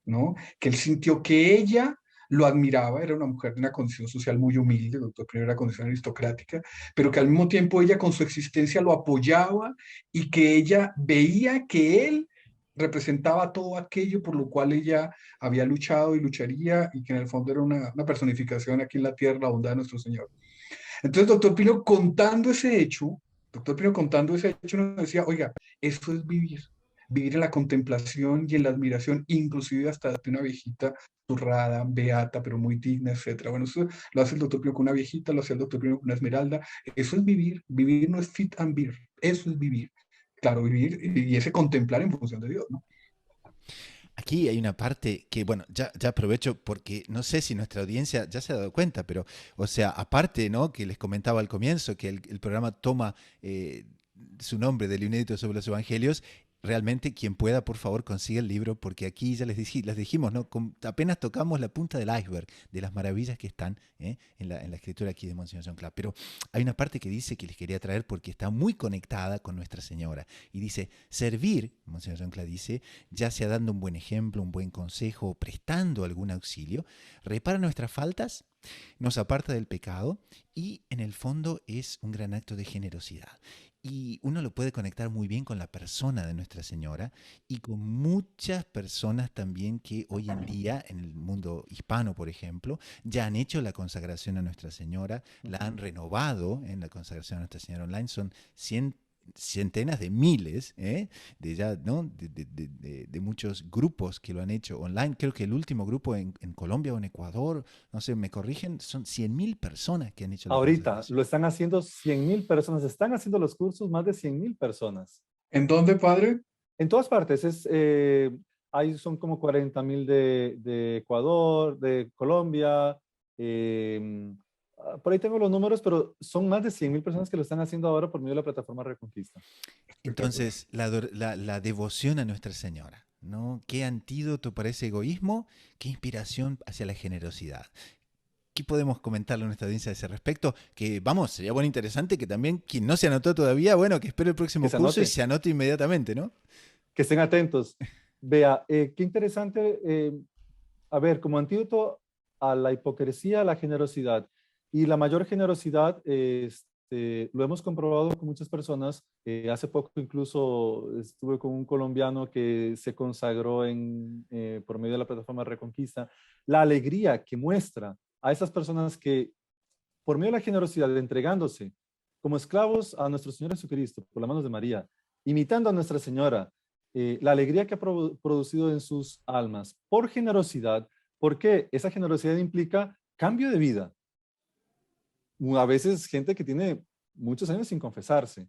Speaker 3: ¿no? Que él sintió que ella lo admiraba, era una mujer de una condición social muy humilde, doctor Primero era condición aristocrática, pero que al mismo tiempo ella con su existencia lo apoyaba y que ella veía que él representaba todo aquello por lo cual ella había luchado y lucharía y que en el fondo era una personificación aquí en la tierra, la bondad de nuestro Señor. Entonces, doctor Pino contando ese hecho nos decía, oiga, eso es vivir, vivir en la contemplación y en la admiración, inclusive hasta de una viejita zurrada, beata, pero muy digna, etcétera. Bueno, eso lo hace el doctor Pino con una viejita, lo hace el doctor Pino con una esmeralda. Eso es vivir, vivir no es fit and beer, eso es vivir. Claro, vivir y ese contemplar en función de Dios, ¿no?
Speaker 1: aquí hay una parte que, bueno, ya aprovecho porque no sé si nuestra audiencia ya se ha dado cuenta, pero, o sea, aparte, ¿no? Que les comentaba al comienzo que el programa toma su nombre del inédito sobre los evangelios. Realmente, quien pueda, por favor, consiga el libro, porque aquí ya les dijimos, ¿no? Apenas tocamos la punta del iceberg de las maravillas que están en la escritura aquí de Monseñor John Clark. Pero hay una parte que dice que les quería traer porque está muy conectada con Nuestra Señora. Y dice, servir, Monseñor John Clark dice, ya sea dando un buen ejemplo, un buen consejo o prestando algún auxilio, repara nuestras faltas, nos aparta del pecado y en el fondo es un gran acto de generosidad. Y uno lo puede conectar muy bien con la persona de Nuestra Señora y con muchas personas también que hoy en día, en el mundo hispano, por ejemplo, ya han hecho la consagración a Nuestra Señora, la han renovado en la consagración a Nuestra Señora online. Son centenas de miles, de ya, ¿no? De muchos grupos que lo han hecho online. Creo que el último grupo en Colombia o en Ecuador, no sé, me corrigen, son 100.000 personas que han hecho la
Speaker 2: Ahorita
Speaker 1: consagración.
Speaker 2: lo están haciendo 100.000 personas, están haciendo los cursos más de 100.000 personas.
Speaker 3: ¿En dónde, padre?
Speaker 2: En todas partes, ahí son como 40.000 de Ecuador, de Colombia. Por ahí tengo los números, pero son más de 100.000 personas que lo están haciendo ahora por medio de la plataforma Reconquista.
Speaker 3: Espectacular.
Speaker 1: Entonces, la devoción a Nuestra Señora, ¿no? ¿Qué antídoto para ese egoísmo? ¿Qué inspiración hacia la generosidad? ¿Qué podemos comentarle a nuestra audiencia a ese respecto? Que vamos, sería bueno interesante que también quien no se anotó todavía, bueno, que espere el próximo
Speaker 2: Que se
Speaker 1: curso y
Speaker 2: anote.
Speaker 1: se anote inmediatamente, ¿no?
Speaker 2: Que estén atentos. Vea, qué interesante. A ver, como antídoto a la hipocresía, a la generosidad. Y la mayor generosidad, lo hemos comprobado con muchas personas. Hace poco incluso estuve con un colombiano que se consagró por medio de la plataforma Reconquista. La alegría que muestra a esas personas que por medio de la generosidad, entregándose como esclavos a nuestro Señor Jesucristo por las manos de María, imitando a Nuestra Señora, la alegría que ha producido en sus almas por generosidad, porque esa generosidad implica cambio de vida. A veces gente que tiene muchos años sin confesarse,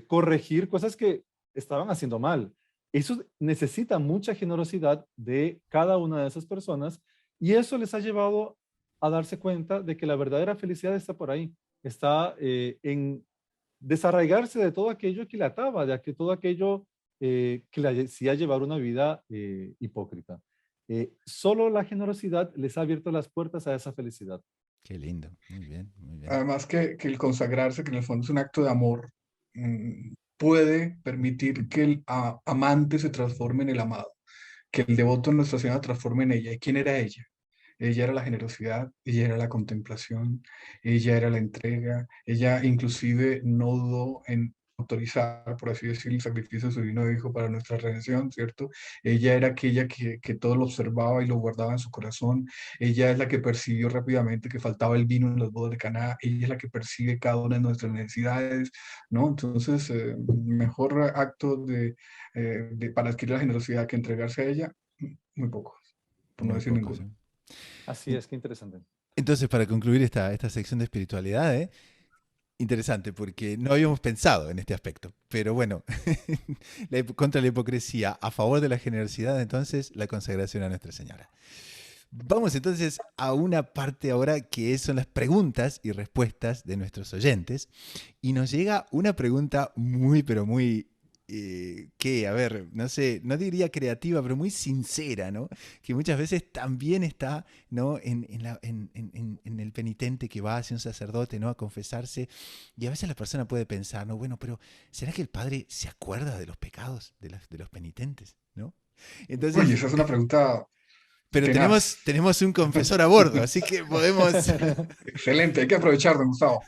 Speaker 2: corregir cosas que estaban haciendo mal. Eso necesita mucha generosidad de cada una de esas personas y eso les ha llevado a darse cuenta de que la verdadera felicidad está por ahí, está en desarraigarse de todo aquello que le ataba, de todo aquello que le hacía llevar una vida hipócrita. Solo la generosidad les ha abierto las puertas a esa felicidad.
Speaker 1: Qué lindo, muy bien, muy bien.
Speaker 3: Además que el consagrarse, que en el fondo es un acto de amor, puede permitir que el amante se transforme en el amado, que el devoto en Nuestra Señora transforme en ella. ¿Y quién era ella? Ella era la generosidad, ella era la contemplación, ella era la entrega, ella inclusive no dudó en autorizar, por así decirlo, el sacrificio de su divino hijo para nuestra redención, ¿cierto? Ella era aquella que todo lo observaba y lo guardaba en su corazón. Ella es la que percibió rápidamente que faltaba el vino en las bodas de Caná. Ella es la que percibe cada una de nuestras necesidades, ¿no? Entonces, mejor acto para adquirir la generosidad que entregarse a ella, muy poco, por no
Speaker 1: Muy
Speaker 3: decir
Speaker 1: pocos,
Speaker 3: ninguno.
Speaker 1: ¿eh?
Speaker 2: Así es, qué interesante.
Speaker 1: Entonces, para concluir esta sección de espiritualidad, interesante, porque no habíamos pensado en este aspecto. Pero bueno, contra la hipocresía, a favor de la generosidad, entonces, la consagración a Nuestra Señora. Vamos entonces a una parte ahora que son las preguntas y respuestas de nuestros oyentes. Y nos llega una pregunta muy, pero muy, a ver, no sé, no diría creativa, pero muy sincera, ¿no? Que muchas veces también está, ¿no? En el penitente que va hacia un sacerdote, ¿no? A confesarse. Y a veces la persona puede pensar, ¿no? Bueno, pero ¿será que el padre se acuerda de los pecados de los penitentes, ¿no?
Speaker 3: Oye,
Speaker 1: Entonces,
Speaker 3: esa es una pregunta
Speaker 1: pero
Speaker 3: tenaz.
Speaker 1: tenemos un confesor a bordo, así que podemos...
Speaker 3: Excelente, hay que aprovechar, don Gustavo.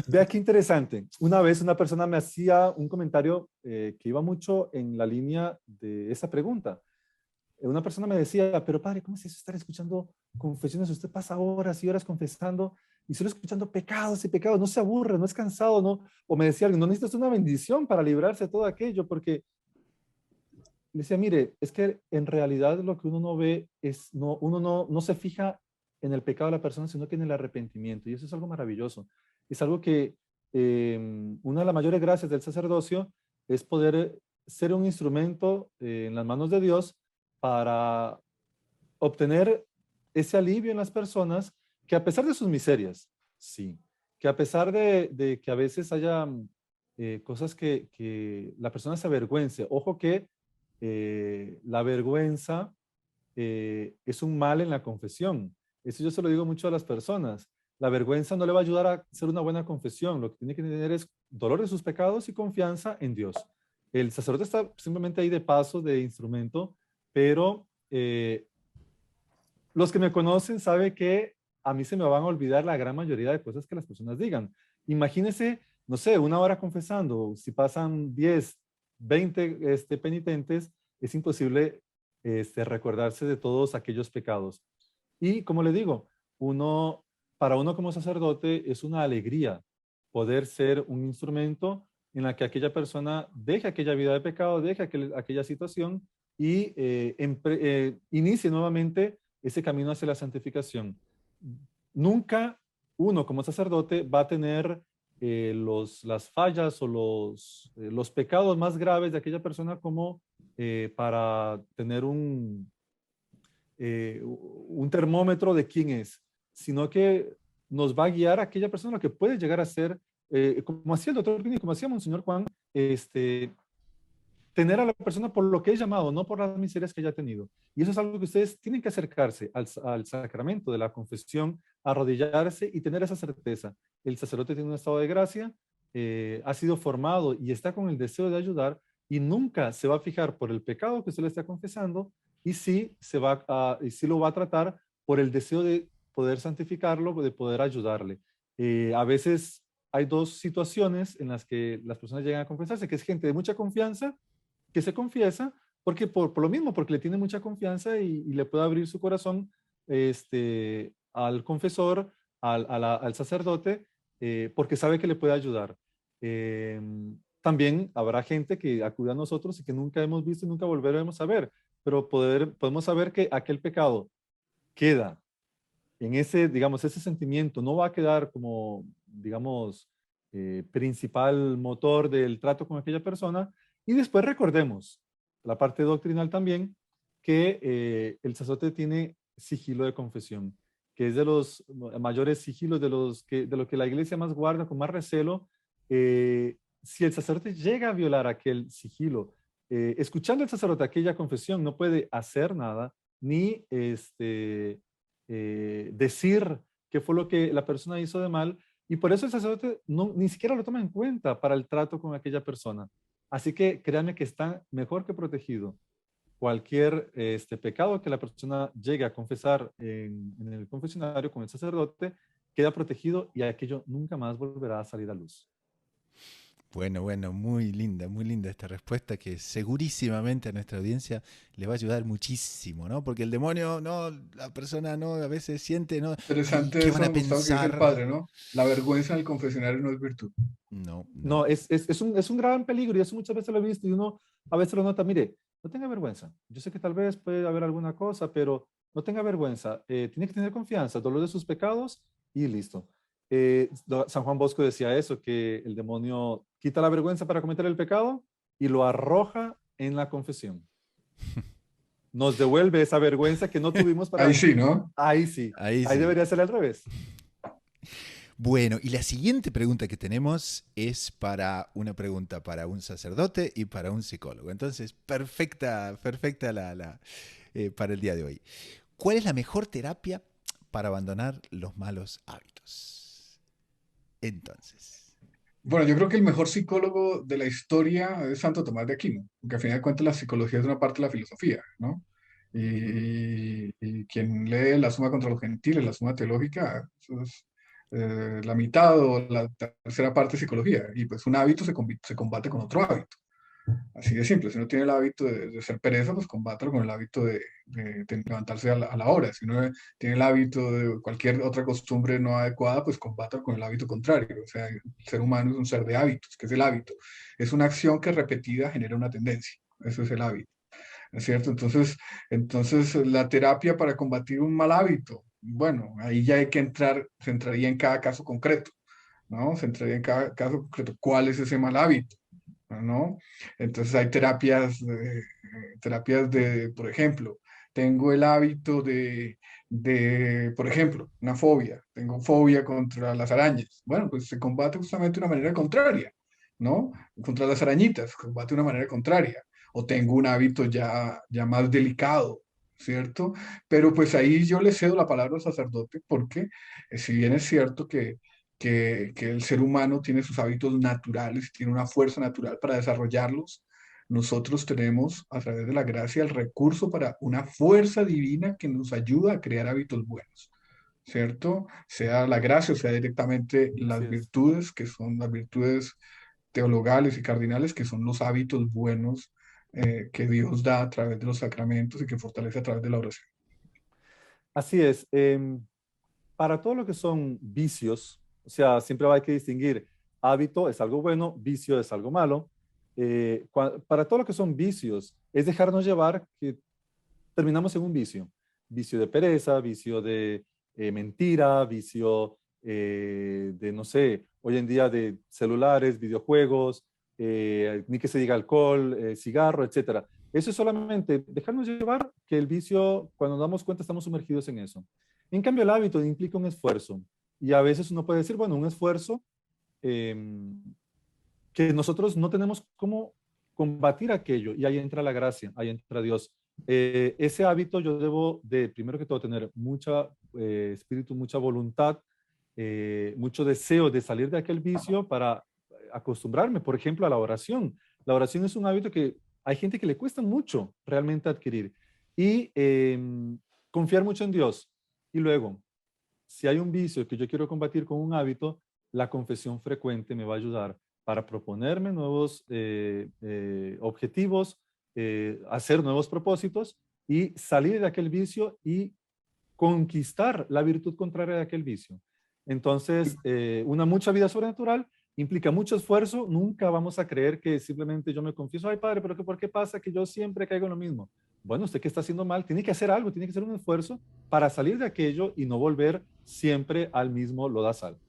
Speaker 2: Vea qué interesante. Una vez una persona me hacía un comentario que iba mucho en la línea de esa pregunta. Una persona me decía, pero padre, ¿cómo es eso estar escuchando confesiones? Usted pasa horas y horas confesando y solo escuchando pecados y pecados, no se aburre, no es cansado, ¿no? O me decía alguien, no necesitas una bendición para librarse de todo aquello, porque le decía, mire, es que en realidad lo que uno no ve es, uno no se fija en el pecado de la persona, sino que en el arrepentimiento. Y eso es algo maravilloso. Es algo que una de las mayores gracias del sacerdocio es poder ser un instrumento en las manos de Dios para obtener ese alivio en las personas que a pesar de sus miserias, sí, que a pesar de que a veces haya cosas que la persona se avergüence, ojo que la vergüenza es un mal en la confesión. Eso yo se lo digo mucho a las personas. La vergüenza no le va a ayudar a hacer una buena confesión. Lo que tiene que tener es dolor de sus pecados y confianza en Dios. El sacerdote está simplemente ahí de paso, de instrumento, pero los que me conocen saben que a mí se me van a olvidar la gran mayoría de cosas que las personas digan. Imagínense, no sé, una hora confesando, si pasan 10, 20 penitentes, es imposible recordarse de todos aquellos pecados. Y como le digo, para uno como sacerdote es una alegría poder ser un instrumento en la que aquella persona deje aquella vida de pecado, deje aquella situación y inicie nuevamente ese camino hacia la santificación. Nunca uno como sacerdote va a tener las fallas o los pecados más graves de aquella persona como para tener un termómetro de quién es, sino que nos va a guiar a aquella persona lo que puede llegar a ser, como hacía el doctor Pini, como hacía Monseñor Juan, tener a la persona por lo que es llamado, no por las miserias que haya tenido. Y eso es algo que ustedes tienen que acercarse al sacramento de la confesión, arrodillarse y tener esa certeza. El sacerdote tiene un estado de gracia, ha sido formado y está con el deseo de ayudar y nunca se va a fijar por el pecado que usted le está confesando y sí lo va a tratar por el deseo de poder santificarlo, de poder ayudarle. A veces hay dos situaciones en las que las personas llegan a confesarse, que es gente de mucha confianza que se confiesa, porque por lo mismo, porque le tiene mucha confianza y le puede abrir su corazón al confesor, al sacerdote, porque sabe que le puede ayudar. También habrá gente que acude a nosotros y que nunca hemos visto y nunca volveremos a ver, pero podemos saber que aquel pecado queda en ese sentimiento, no va a quedar como, digamos, principal motor del trato con aquella persona. Y después recordemos, la parte doctrinal también, que el sacerdote tiene sigilo de confesión, que es de los mayores sigilos de lo que la iglesia más guarda con más recelo. Si el sacerdote llega a violar aquel sigilo, escuchando al sacerdote aquella confesión, no puede hacer nada, ni decir qué fue lo que la persona hizo de mal, y por eso el sacerdote ni siquiera lo toma en cuenta para el trato con aquella persona. Así que créanme que está mejor que protegido. Cualquier pecado que la persona llegue a confesar en el confesionario con el sacerdote queda protegido y aquello nunca más volverá a salir a luz.
Speaker 1: Bueno, muy linda esta respuesta que segurísimamente a nuestra audiencia le va a ayudar muchísimo, ¿no? Porque el demonio, no, la persona no, a veces siente, ¿no?
Speaker 3: Interesante
Speaker 1: ¿Qué
Speaker 3: eso,
Speaker 1: van a
Speaker 3: Gustavo, que dice el
Speaker 1: pensar?
Speaker 3: padre, ¿no? La vergüenza en el confesionario no es virtud.
Speaker 1: No.
Speaker 2: Es un gran peligro y eso muchas veces lo he visto y uno a veces lo nota. Mire, no tenga vergüenza. Yo sé que tal vez puede haber alguna cosa, pero no tenga vergüenza. Tiene que tener confianza, dolor de sus pecados y listo. San Juan Bosco decía eso, que el demonio quita la vergüenza para cometer el pecado y lo arroja en la confesión. Nos devuelve esa vergüenza que no tuvimos para...
Speaker 3: Ahí sí, ¿no?
Speaker 2: Ahí sí. Ahí
Speaker 1: sí.
Speaker 2: debería ser al revés.
Speaker 1: Bueno, y la siguiente pregunta que tenemos es una pregunta para un sacerdote y para un psicólogo. Entonces, perfecta para el día de hoy. ¿Cuál es la mejor terapia para abandonar los malos hábitos? Entonces.
Speaker 3: Bueno, yo creo que el mejor psicólogo de la historia es Santo Tomás de Aquino, porque al final de cuentas la psicología es una parte de la filosofía, ¿no? Y quien lee la Suma contra los Gentiles, la Suma Teológica, eso es la mitad o la tercera parte de psicología. Y pues un hábito se combate con otro hábito. Así de simple. Si uno tiene el hábito de ser pereza, pues combátalo con el hábito de levantarse a la hora. Si uno tiene el hábito de cualquier otra costumbre no adecuada, pues combátalo con el hábito contrario. O sea, el ser humano es un ser de hábitos. ¿Qué es el hábito? Es una acción que repetida genera una tendencia. Eso es el hábito. ¿Es cierto? Entonces la terapia para combatir un mal hábito, bueno, ahí ya hay que se entraría en cada caso concreto, ¿no? Se entraría en cada caso concreto. ¿Cuál es ese mal hábito? ¿No? Entonces hay terapias por ejemplo, tengo el hábito por ejemplo, una fobia, tengo fobia contra las arañas. Bueno, pues se combate justamente de una manera contraria, ¿no? Contra las arañitas, se combate de una manera contraria. O tengo un hábito ya más delicado, ¿cierto? Pero pues ahí yo le cedo la palabra al sacerdote porque si bien es cierto que el ser humano tiene sus hábitos naturales, tiene una fuerza natural para desarrollarlos. Nosotros tenemos, a través de la gracia, el recurso para una fuerza divina que nos ayuda a crear hábitos buenos, ¿cierto? Sea la gracia o sea directamente las virtudes, que son las virtudes teologales y cardinales, que son los hábitos buenos que Dios da a través de los sacramentos y que fortalece a través de la oración.
Speaker 2: Así es. Para todo lo que son vicios, o sea, siempre hay que distinguir. hábito es algo bueno, vicio es algo malo. Para todo lo que son vicios, es dejarnos llevar que terminamos en un vicio. Vicio de pereza, vicio de mentira, vicio de, no sé, hoy en día de celulares, videojuegos, ni que se diga alcohol, cigarro, etcétera. Eso es solamente dejarnos llevar que el vicio, cuando nos damos cuenta, estamos sumergidos en eso. En cambio, el hábito implica un esfuerzo. Y a veces uno puede decir, bueno, un esfuerzo eh, que nosotros no tenemos cómo combatir aquello. Y ahí entra la gracia, ahí entra Dios. Ese hábito yo debo de, primero que todo, tener mucha espíritu, mucha voluntad, mucho deseo de salir de aquel vicio para acostumbrarme, por ejemplo, a la oración. La oración es un hábito que hay gente que le cuesta mucho realmente adquirir. Y confiar mucho en Dios. Y luego, si hay un vicio que yo quiero combatir con un hábito, la confesión frecuente me va a ayudar para proponerme nuevos objetivos, hacer nuevos propósitos y salir de aquel vicio y conquistar la virtud contraria de aquel vicio. Entonces, una mucha vida sobrenatural implica mucho esfuerzo. Nunca vamos a creer que simplemente yo me confieso, ay padre, pero ¿por qué pasa que yo siempre caigo en lo mismo? Bueno, usted que está haciendo mal, tiene que hacer algo, tiene que hacer un esfuerzo para salir de aquello y no volver siempre al mismo lodazal.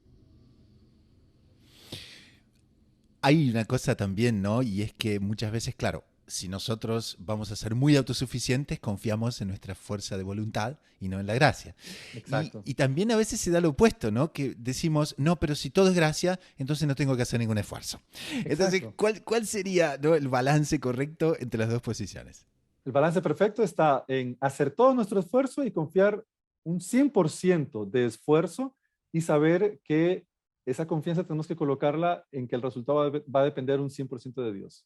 Speaker 1: Hay una cosa también, ¿no? Y es que muchas veces, claro, si nosotros vamos a ser muy autosuficientes, confiamos en nuestra fuerza de voluntad y no en la gracia.
Speaker 2: Exacto.
Speaker 1: Y también a veces se da lo opuesto, ¿no? Que decimos, no, pero si todo es gracia, entonces no tengo que hacer ningún esfuerzo. Entonces,
Speaker 2: Exacto.
Speaker 1: ¿cuál sería, ¿no?, el balance correcto entre las dos posiciones?
Speaker 2: El balance perfecto está en hacer todo nuestro esfuerzo y confiar un 100% de esfuerzo y saber que esa confianza tenemos que colocarla en que el resultado va a depender un 100% de Dios.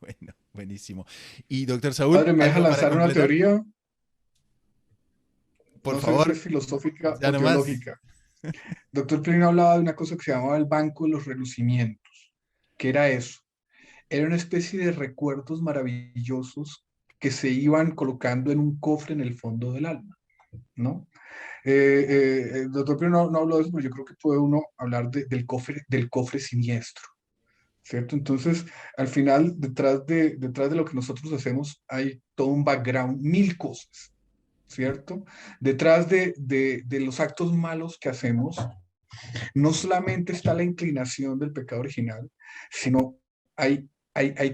Speaker 1: Bueno, buenísimo. Y doctor Saúl,
Speaker 3: Padre, ¿me deja
Speaker 1: ¿algo para
Speaker 3: lanzar una
Speaker 1: completar?
Speaker 3: teoría?
Speaker 1: Por
Speaker 3: No sé si
Speaker 1: favor,
Speaker 3: es filosófica
Speaker 1: ya
Speaker 3: o
Speaker 1: nomás.
Speaker 3: teológica. Doctor Plínio hablaba de una cosa que se llamaba el banco de los relucimientos. ¿Qué era eso? Era una especie de recuerdos maravillosos que se iban colocando en un cofre en el fondo del alma, ¿no? El doctor Plínio no habló de eso, pero yo creo que puede uno hablar del cofre siniestro, ¿cierto? Entonces, al final, detrás de lo que nosotros hacemos hay todo un background, mil cosas, ¿cierto? Detrás de los actos malos que hacemos, no solamente está la inclinación del pecado original, sino hay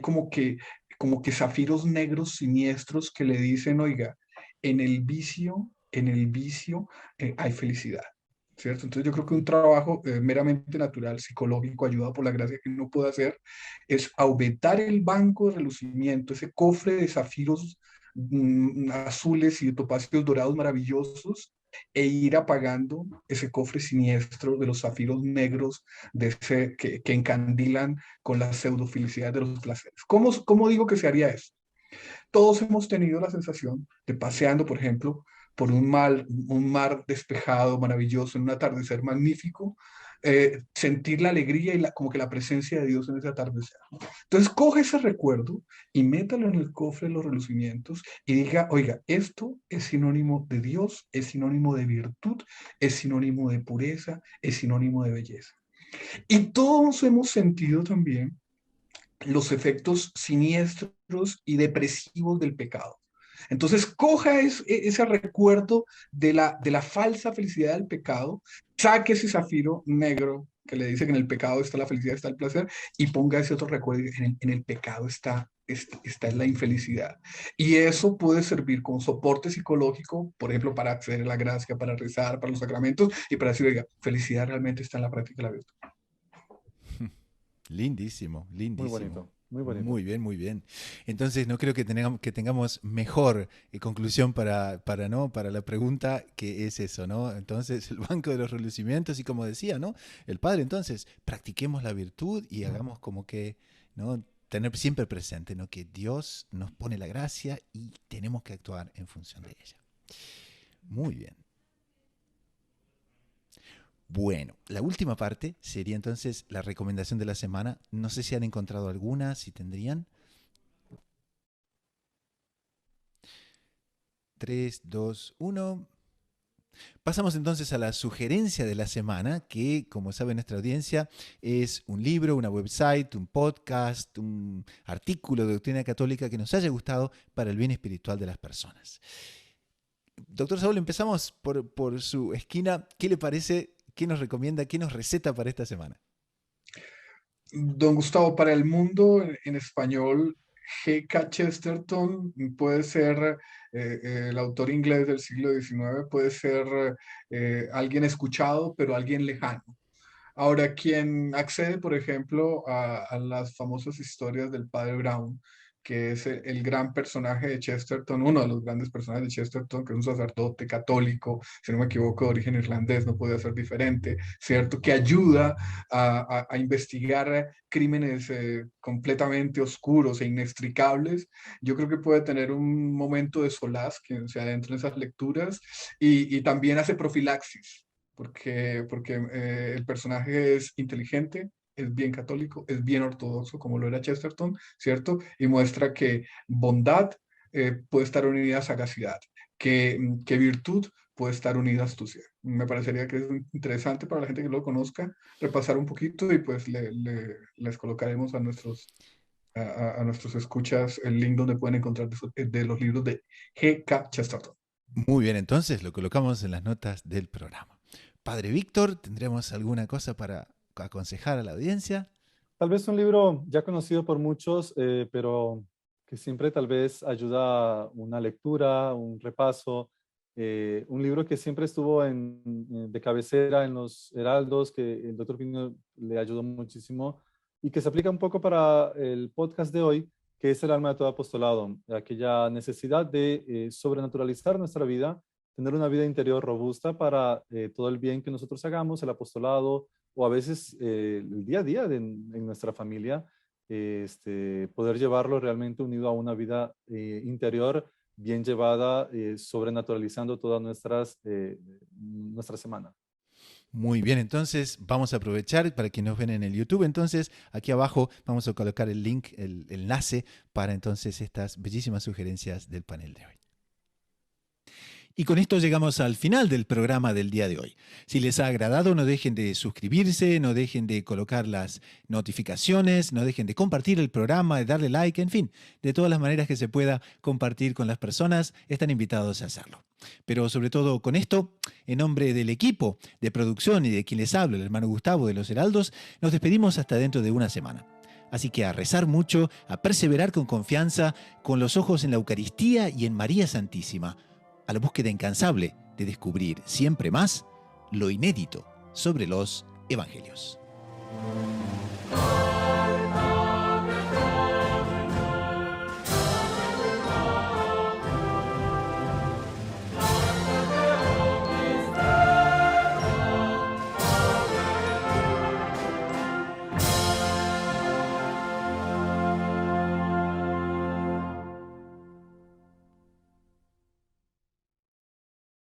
Speaker 3: como que zafiros negros siniestros que le dicen, oiga, en el vicio hay felicidad. ¿Cierto? Entonces yo creo que un trabajo meramente natural, psicológico, ayudado por la gracia que uno puede hacer, es aumentar el banco de relucimiento, ese cofre de zafiros azules y de topacios dorados maravillosos, e ir apagando ese cofre siniestro de los zafiros negros que encandilan con la pseudofelicidad de los placeres. ¿Cómo digo que se haría eso? Todos hemos tenido la sensación de paseando, por ejemplo, por un mar despejado, maravilloso, en un atardecer magnífico, sentir la alegría y como que la presencia de Dios en ese atardecer. Entonces, coge ese recuerdo y métalo en el cofre de los relucimientos y diga, oiga, esto es sinónimo de Dios, es sinónimo de virtud, es sinónimo de pureza, es sinónimo de belleza. Y todos hemos sentido también los efectos siniestros y depresivos del pecado. Entonces, coja ese recuerdo de la falsa felicidad del pecado, saque ese zafiro negro que le dice que en el pecado está la felicidad, está el placer, y ponga ese otro recuerdo, en el pecado está la infelicidad. Y eso puede servir como soporte psicológico, por ejemplo, para acceder a la gracia, para rezar, para los sacramentos, y para decir, oiga, felicidad realmente está en la práctica de la virtud.
Speaker 1: Lindísimo,
Speaker 2: Muy
Speaker 1: lindísimo.
Speaker 2: bonito, muy bonito.
Speaker 1: Muy bien, muy bien. Entonces no creo que tengamos mejor conclusión ¿no?, para la pregunta, que es eso, ¿no? Entonces, el banco de los relucimientos, y como decía, ¿no?, el Padre, entonces, practiquemos la virtud y hagamos como que, ¿no?, tener siempre presente, ¿no?, que Dios nos pone la gracia y tenemos que actuar en función de ella. Muy bien. Bueno, la última parte sería entonces la recomendación de la semana. No sé si han encontrado alguna, si tendrían. 3, 2, 1. Pasamos entonces a la sugerencia de la semana, que, como sabe nuestra audiencia, es un libro, una website, un podcast, un artículo de doctrina católica que nos haya gustado para el bien espiritual de las personas. Doctor Saúl, empezamos por su esquina. ¿Qué le parece? ¿Qué nos recomienda? ¿Qué nos receta para esta semana?
Speaker 3: Don Gustavo, para el mundo en español, G.K. Chesterton puede ser el autor inglés del siglo XIX, puede ser alguien escuchado, pero alguien lejano. Ahora, quien accede, por ejemplo, a las famosas historias del Padre Brown, que es el gran personaje de Chesterton, uno de los grandes personajes de Chesterton, que es un sacerdote católico, si no me equivoco, de origen irlandés, no podía ser diferente, ¿cierto? Que ayuda a investigar crímenes completamente oscuros e inextricables. Yo creo que puede tener un momento de solaz que se adentra en esas lecturas y también hace profilaxis porque el personaje es inteligente, es bien católico, es bien ortodoxo, como lo era Chesterton, ¿cierto? Y muestra que bondad puede estar unida a sagacidad, que virtud puede estar unida a astucia. Me parecería que es interesante para la gente que lo conozca repasar un poquito y pues les colocaremos a nuestros escuchas el link donde pueden encontrar de los libros de G.K. Chesterton.
Speaker 1: Muy bien, entonces lo colocamos en las notas del programa. Padre Víctor, ¿tendremos alguna cosa para aconsejar a la audiencia?
Speaker 2: Tal vez un libro ya conocido por muchos, pero que siempre tal vez ayuda una lectura, un repaso, un libro que siempre estuvo de cabecera en los heraldos, que el Dr. Pino le ayudó muchísimo y que se aplica un poco para el podcast de hoy, que es El alma de todo apostolado, aquella necesidad de sobrenaturalizar nuestra vida, tener una vida interior robusta para todo el bien que nosotros hagamos, el apostolado, o a veces el día a día en nuestra familia, poder llevarlo realmente unido a una vida interior bien llevada, sobrenaturalizando toda nuestra semana.
Speaker 1: Muy bien, entonces vamos a aprovechar para quienes nos ven en el YouTube. Entonces, aquí abajo vamos a colocar el link, el enlace para entonces estas bellísimas sugerencias del panel de hoy. Y con esto llegamos al final del programa del día de hoy. Si les ha agradado, no dejen de suscribirse, no dejen de colocar las notificaciones, no dejen de compartir el programa, de darle like, en fin, de todas las maneras que se pueda compartir con las personas, están invitados a hacerlo. Pero sobre todo con esto, en nombre del equipo de producción y de quien les habla, el hermano Gustavo de los Heraldos, nos despedimos hasta dentro de una semana. Así que a rezar mucho, a perseverar con confianza, con los ojos en la Eucaristía y en María Santísima, a la búsqueda incansable de descubrir siempre más lo inédito sobre los Evangelios.